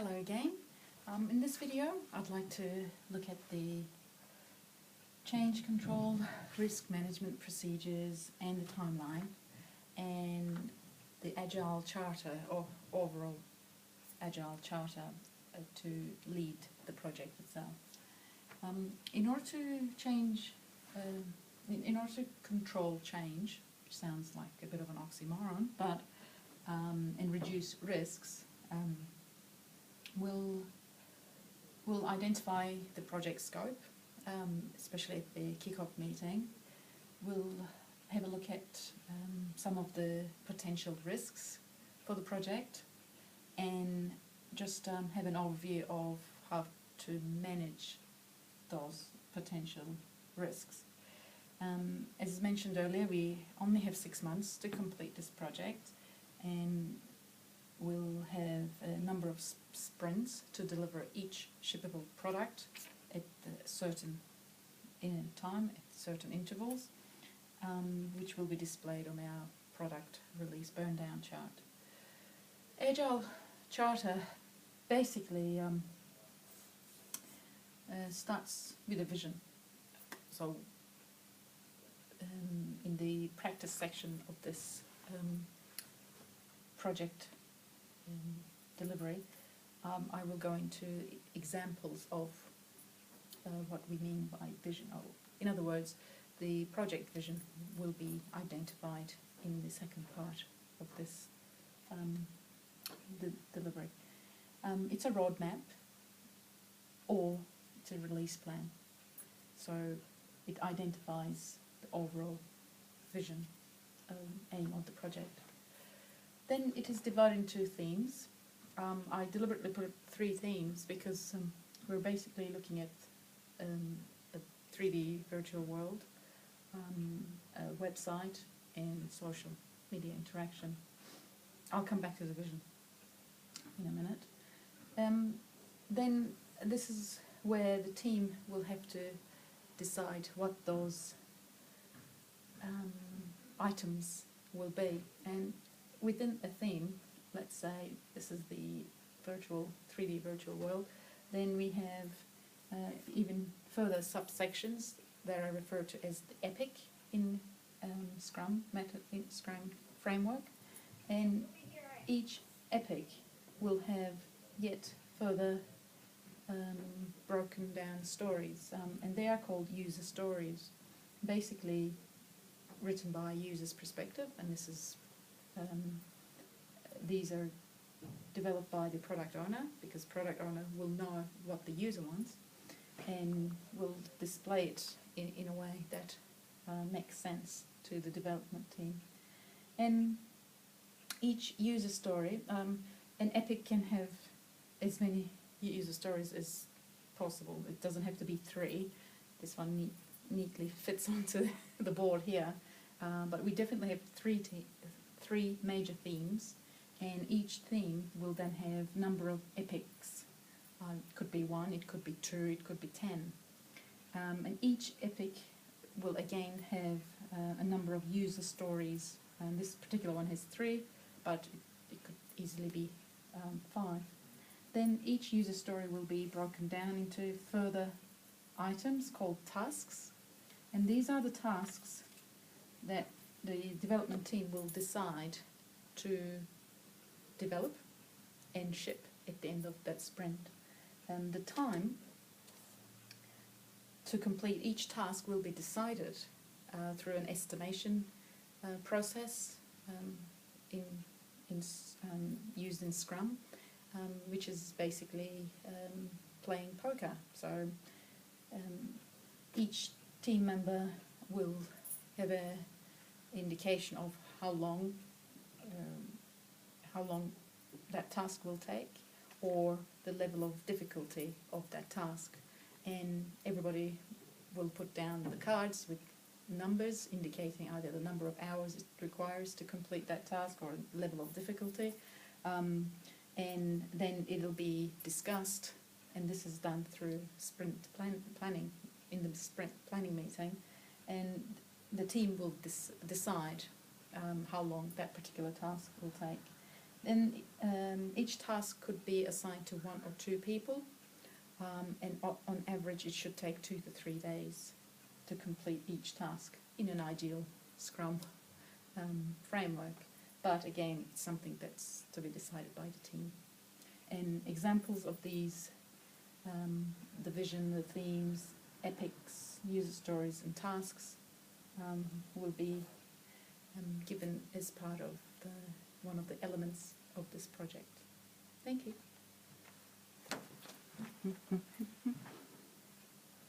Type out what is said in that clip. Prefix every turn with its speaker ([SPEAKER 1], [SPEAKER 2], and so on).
[SPEAKER 1] Hello again. In this video I'd like to look at the change control, risk management procedures and the timeline and the Agile Charter or overall Agile Charter to lead the project itself. In order to control change, which sounds like a bit of an oxymoron, but and reduce risks, we'll identify the project scope, especially at the kick-off meeting. We'll have a look at some of the potential risks for the project and just have an overview of how to manage those potential risks. As mentioned earlier, we only have 6 months to complete this project, and we'll have a number of sprints to deliver each shippable product at a certain time, at certain intervals, which will be displayed on our product release burn down chart. Agile Charter basically starts with a vision. So in the practice section of this project delivery, I will go into examples of what we mean by vision. In other words, the project vision will be identified in the second part of this delivery. It's a roadmap or it's a release plan. So it identifies the overall vision, aim of the project. Then it is divided into themes. I deliberately put 3 themes because we're basically looking at a 3D virtual world, a website and social media interaction. I'll come back to the vision in a minute. Then this is where the team will have to decide what those items will be, and within a theme, let's say this is the 3D virtual world, then we have even further subsections that are referred to as the epic in Scrum framework, and each epic will have yet further broken down stories, and they are called user stories, basically written by a user's perspective, and this is these are developed by the product owner, because product owner will know what the user wants and will display it in a way that makes sense to the development team. And each user story, an epic can have as many user stories as possible. It doesn't have to be 3. This one neatly fits onto the board here, but we definitely have 3 major themes, and each theme will then have number of epics. It could be 1, it could be 2, it could be 10. And each epic will again have a number of user stories, and this particular one has 3, but it could easily be 5. Then each user story will be broken down into further items called tasks, and these are the tasks that the development team will decide to develop and ship at the end of that sprint. And the time to complete each task will be decided through an estimation process used in Scrum, which is basically playing poker. So each team member will have an indication of how long that task will take, or the level of difficulty of that task, and everybody will put down the cards with numbers indicating either the number of hours it requires to complete that task or level of difficulty, and then it'll be discussed, and this is done through sprint planning, in the sprint planning meeting, and the team will decide how long that particular task will take. And each task could be assigned to 1 or 2 people, and on average it should take 2 to 3 days to complete each task in an ideal Scrum framework. But again, it's something that's to be decided by the team. And examples of these, the vision, the themes, epics, user stories and tasks will be given as part of one of the elements of this project. Thank you.